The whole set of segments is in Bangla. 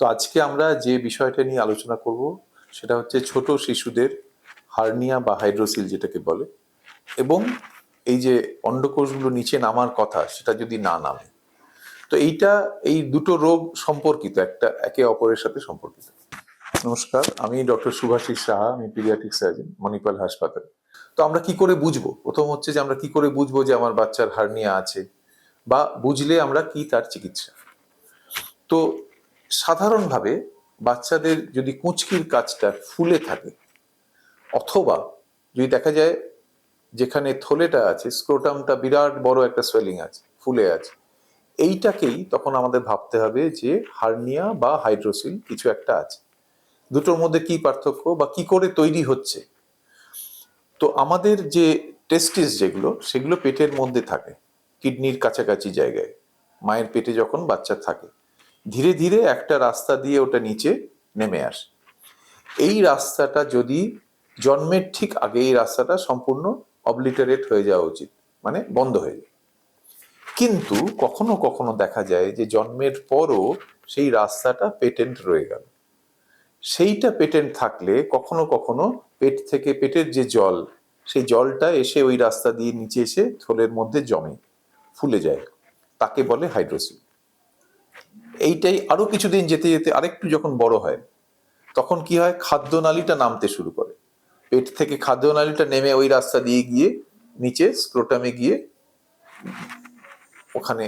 তো আজকে আমরা যে বিষয়টা নিয়ে আলোচনা করব সেটা হচ্ছে ছোট শিশুদের হার্নিয়া বা হাইড্রোসিল যেটাকে বলে, এবং এই যে অন্ডকোষগুলো নিচে নামার কথা সেটা যদি না নামে। তো এই দুটো রোগ সম্পর্কিত, একটা একে অপরের সাথে সম্পর্কিত। নমস্কার, আমি ডক্টর শুভাশিস সাহা, আমি পিডিয়াট্রিক সার্জন, মণিপাল হাসপাতাল। তো আমরা কি করে বুঝবো? প্রথম হচ্ছে যে আমরা কি করে বুঝবো যে আমার বাচ্চার হার্নিয়া আছে, বা বুঝলে আমরা কি তার চিকিৎসা। তো সাধারণভাবে বাচ্চাদের যদি কুঁচকির কাছটা ফুলে থাকে, অথবা যদি দেখা যায় যেখানে থলেটা আছে স্ক্রোটামটা বিরাট বড় একটা সোয়েলিং আছে, ফুলে আছে, এইটাকেই তখন আমাদের ভাবতে হবে যে হার্নিয়া বা হাইড্রোসিল কিছু একটা আছে। দুটোর মধ্যে কি পার্থক্য বা কি করে তৈরি হচ্ছে? তো আমাদের যে টেস্টিস যেগুলো, সেগুলো পেটের মধ্যে থাকে, কিডনির কাছাকাছি জায়গায়। মায়ের পেটে যখন বাচ্চা থাকে, ধীরে ধীরে একটা রাস্তা দিয়ে ওটা নিচে নেমে আসে। এই রাস্তাটা যদি জন্মের ঠিক আগে এই রাস্তাটা সম্পূর্ণ অবলিটারেট হয়ে যাওয়া উচিত, মানে বন্ধ হয়ে যায়। কিন্তু কখনো কখনো দেখা যায় যে জন্মের পরও সেই রাস্তাটা পেটেন্ট রয়ে গেল। সেইটা পেটেন্ট থাকলে কখনো কখনো পেট থেকে পেটের যে জল, সেই জলটা এসে ওই রাস্তা দিয়ে নিচে এসে থলের মধ্যে জমে, ফুলে যায়, তাকে বলে হাইড্রোসিল। এইটাই আরো কিছুদিন যেতে যেতে আরেকটু যখন বড় হয়, তখন কি হয়, খাদ্যনালীটা নামতে শুরু করে। পেট থেকে খাদ্যনালীটা নেমে ওই রাস্তা দিয়ে গিয়ে নিচে স্ক্রোটামে গিয়ে ওখানে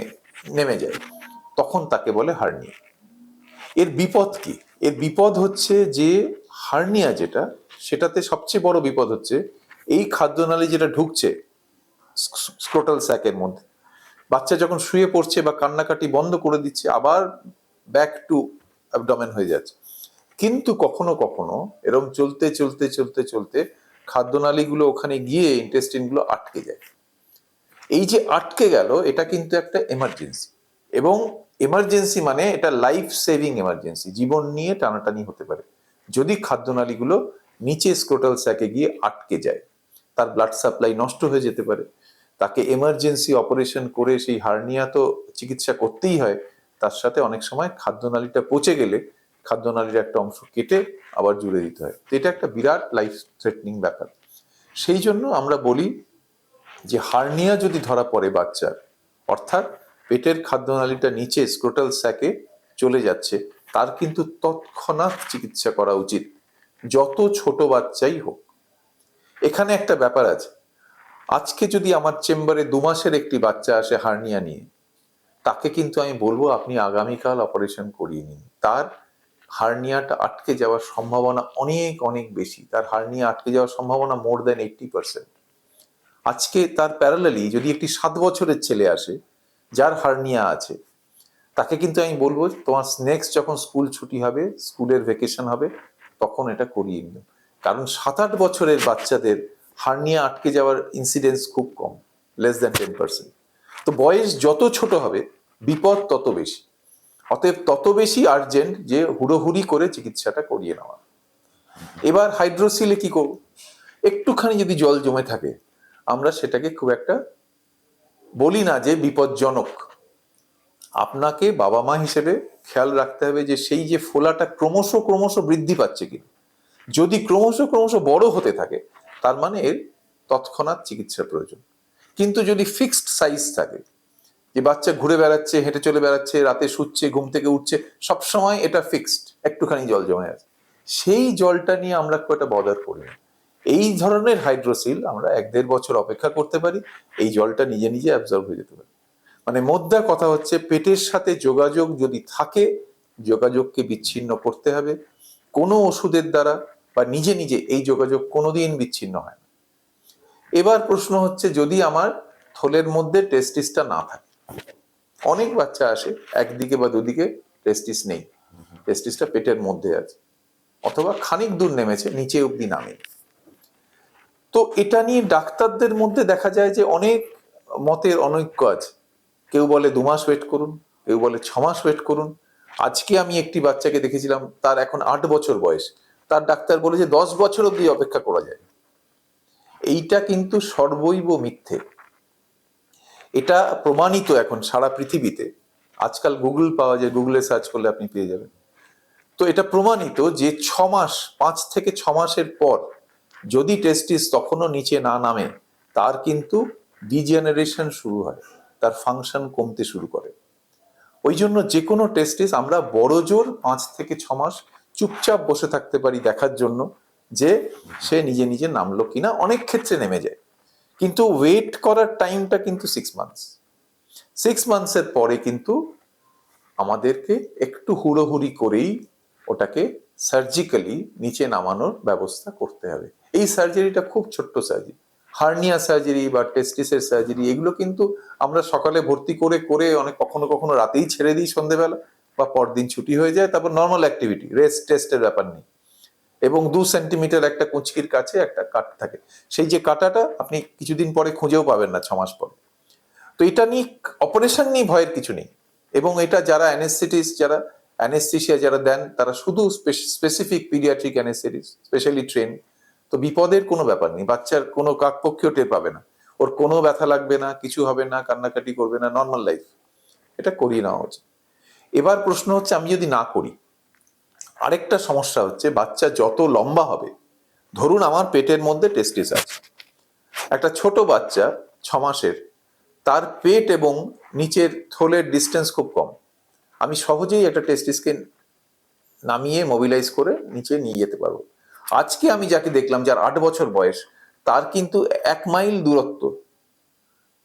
নেমে যায়, তখন তাকে বলে হার্নিয়া। এর বিপদ কি? এর বিপদ হচ্ছে যে হার্নিয়া যেটা, সেটাতে সবচেয়ে বড় বিপদ হচ্ছে এই খাদ্যনালী যেটা ঢুকছে স্ক্রোটাল স্যাকের মধ্যে, বাচ্চা যখন শুয়ে পড়ছে বা কান্নাকাটি বন্ধ করে দিচ্ছে, আবার ব্যাক টু অ্যাবডোমেন হয়ে যাচ্ছে। কিন্তু কখনো কখনো এরকম চলতে চলতে চলতে চলতে খাদ্যনালীগুলো ওখানে গিয়ে ইন্টেস্টিন গুলো আটকে যায়। এই যে আটকে গেল, এটা কিন্তু একটা এমার্জেন্সি, এবং এমার্জেন্সি মানে এটা লাইফ সেভিং এমার্জেন্সি, জীবন নিয়ে টানাটানি হতে পারে। যদি খাদ্যনালীগুলো নিচে স্ক্রোটাল স্যাকে গিয়ে আটকে যায়, তার ব্লাড সাপ্লাই নষ্ট হয়ে যেতে পারে, তাকে এমার্জেন্সি অপারেশন করে সেই হার্নিয়া তো চিকিৎসা করতেই হয়, তার সাথে অনেক সময় খাদ্যনালীটা পচে গেলে খাদ্যনালীর একটা অংশ কেটে আবার জুড়ে দিতে হয়। তো এটা একটা বিরাট লাইফ থ্রেটনিং ব্যাপার। সেই জন্য আমরা বলি যে হার্নিয়া যদি ধরা পড়ে বাচ্চার, অর্থাৎ পেটের খাদ্যনালীটা নিচে স্ক্রোটাল স্যাকে চলে যাচ্ছে, তার কিন্তু তৎক্ষণাৎ চিকিৎসা করা উচিত, যত ছোট বাচ্চাই হোক। এখানে একটা ব্যাপার আছে, আজকে যদি আমার চেম্বারে 2 মাসের একটি বাচ্চা আসে হার্নিয়া নিয়ে, তাকে কিন্তু আমি বলবো আপনি আগামীকাল অপারেশন করিয়ে নিন। তার হার্নিয়াটা আটকে যাওয়ার সম্ভাবনা অনেক অনেক বেশি, তার হার্নিয়া আটকে যাওয়ার সম্ভাবনা মোর দ্যান 80%। আজকে তার প্যারালালি যদি একটি 7 বছরের ছেলে আসে যার হার্নিয়া আছে, তাকে কিন্তু আমি বলবো তোমার নেক্সট যখন স্কুল ছুটি হবে, স্কুলের ভেকেশন হবে, তখন এটা করিয়ে নিও। কারণ 7-8 বছরের বাচ্চাদের হার্নিয়া আটকে যাওয়ার ইনসিডেন্স খুব কম, লেস দ্যান 10%। তো বয়স যত ছোট হবে বিপদ তত বেশি, অতএব তত বেশি আর্জেন্ট যে হুড়োহুড়ি করে চিকিৎসাটা করিয়ে নেওয়া। এবার হাইড্রোসিলে কি করব? একটুখানি যদি জল জমে থাকে, আমরা সেটাকে খুব একটা বলি না যে বিপজ্জনক। আপনাকে বাবা মা হিসেবে খেয়াল রাখতে হবে যে সেই যে ফোলাটা ক্রমশ ক্রমশ বৃদ্ধি পাচ্ছে কিনা। যদি ক্রমশ ক্রমশ বড় হতে থাকে, তার মানে এর তৎক্ষণাৎ চিকিৎসার প্রয়োজন। কিন্তু যদি ফিক্সড সাইজ থাকে, যে বাচ্চা ঘুরে বেড়াচ্ছে, হেঁটে চলে বেড়াচ্ছে, রাতে শুচ্ছে, ঘুম থেকে উঠছে, সবসময় এটা ফিক্সড, একটুখানি জল জমে আছে, সেই জলটা নিয়ে আমরা খুব একটা বদার করি না। এই ধরনের হাইড্রোসিল আমরা 1-1.5 বছর অপেক্ষা করতে পারি, এই জলটা নিজে নিজে অ্যাবজর্ব হয়ে যেতে পারে। মানে মোদ্দা কথা হচ্ছে, পেটের সাথে যোগাযোগ যদি থাকে, যোগাযোগকে বিচ্ছিন্ন করতে হবে। কোনো ওষুধের দ্বারা বা নিজে নিজে এই যোগাযোগ কোনোদিন বিচ্ছিন্ন হয় না। এবার প্রশ্ন হচ্ছে, যদি আমার থলের মধ্যে টেস্টিসটা না থাকে, অনেক বাচ্চা আসে একদিকে বা দুদিকে টেস্টিস নেই, টেস্টিসটা পেটের মধ্যে আছে, অথবা খানিক দূর নেমেছে, নিচে অব্দি নামে। তো এটা নিয়ে ডাক্তারদের মধ্যে দেখা যায় যে অনেক মতের অনৈক্য আছে। কেউ বলে 2 মাস ওয়েট করুন, কেউ বলে 6 মাস ওয়েট করুন। আজকে আমি একটি বাচ্চাকে দেখেছিলাম, তার এখন 8 বছর বয়স, তার ডাক্তার বলে যে 10 বছর অব্দি অপেক্ষা করা যায়। এইটা কিন্তু সর্বৈব মিথ্যে। এটা প্রমাণিত এখন সারা পৃথিবীতে। আজকাল গুগল পাওয়া যায়, গুগলে সার্চ করলে আপনি পেয়ে যাবেন। তো এটা প্রমাণিত যে 6 মাস, 5 থেকে 6 মাসের পর যদি টেস্টিস তখনও নিচে না নামে, তার কিন্তু ডিজেনারেশন শুরু হয়, তার ফাংশন কমতে শুরু করে। ওই জন্য যে কোনো টেস্টিস আমরা বড় জোর 5 থেকে 6 মাস চুপচাপ বসে থাকতে পারি দেখার জন্য যে সে নিজে নিজে নামলো কিনা। অনেক ক্ষেত্রে নেমে যায়, কিন্তু ওয়েট করার টাইমটা কিন্তু 6 মান্থস। 6 মান্থসের পরে কিন্তু আমাদেরকে একটু হুড়োহুড়ি করেই ওটাকে সার্জিক্যালি নিচে নামানোর ব্যবস্থা করতে হবে। এই সার্জারিটা খুব ছোট্ট সার্জারি। হার্নিয়া সার্জারি বা টেস্টিসের সার্জারি এগুলো কিন্তু আমরা সকালে ভর্তি করে করে অনেক কখনো কখনো রাতেই ছেড়ে দিই সন্ধেবেলা, বা পরদিন ছুটি হয়ে যায়, তারপর নর্মাল অ্যাক্টিভিটি, রেস্ট টেস্টের ব্যাপার নেই। এবং 2 সেন্টিমিটার একটা কুঁচকির কাছে একটা কাট থাকে, সেই যে কাটাটা আপনি কিছুদিন পরে খুঁজেও পাবেন না 6 মাস পর। তো এটা নিয়ে অপারেশন নিয়ে ভয়ের কিছু নেই। এবং এটা যারা অ্যানেস্থেটিস্ট, যারা অ্যানেস্থেসিয়া যারা দেন, তারা শুধু specific paediatric anaesthetist specially train. তো বিপদের কোনো ব্যাপার নেই, বাচ্চার কোনো কাকপক্ষেও টের পাবে না, ওর কোনো ব্যথা লাগবে না, কিছু হবে না, কান্নাকাটি করবে না, নর্মাল লাইফ। এটা করিয়ে নেওয়া উচিত। এবার প্রশ্ন হচ্ছে, আমি যদি না করি, আরেকটা সমস্যা হচ্ছে বাচ্চা যত লম্বা হবে, ধরুন আমার পেটের মধ্যে টেস্টিস আছে, একটা ছোট বাচ্চা 6 মাসের, তার পেট এবং নিচের থোলের ডিস্টেন্স খুব কম, আমি সহজেই একটা টেস্টিসকে নামিয়ে মোবিলাইজ করে নিচে নিয়ে যেতে পারবো। আজকে আমি যাকে দেখলাম, যার 8 বছর বয়স, তার কিন্তু 1 মাইল দূরত্ব,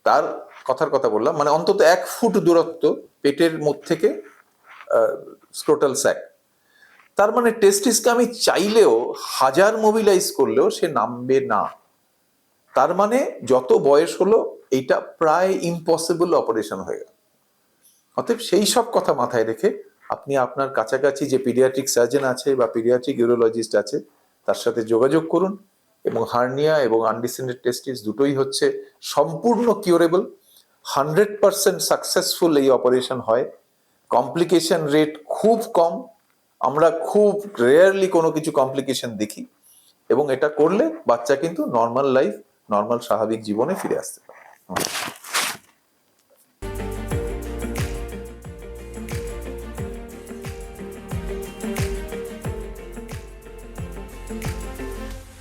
তার কথার কথা বললাম, মানে অন্তত 1 ফুট দূরত্ব পেটের মধ্যে থেকে স্ক্রোটাল স্যাক। তার মানে টেস্টিসকে আমি চাইলেও 1000 মোবিলাইজ করলেও সে নামবে না। তার মানে যত বয়স হলো এইটা প্রায় ইম্পসিবল অপারেশন হয়ে গেল। অতএব সেই সব কথা মাথায় রেখে আপনি আপনার কাছাকাছি যে পিডিয়াট্রিক সার্জন আছে বা পিডিয়াট্রিক ইউরোলজিস্ট আছে, তার সাথে যোগাযোগ করুন। এবং হার্নিয়া এবং আনডিসেন্ডেড টেস্টিস দুটোই হচ্ছে সম্পূর্ণ কিউরেবল, 100% সাকসেসফুল এই অপারেশন হয়। কমপ্লিকেশন রেট খুব কম, আমরা খুব রেয়ারলি কোনো কিছু কমপ্লিকেশন দেখি। এবং এটা করলে বাচ্চা কিন্তু নর্মাল লাইফ, নর্মাল স্বাভাবিক জীবনে ফিরে আসতে পারে।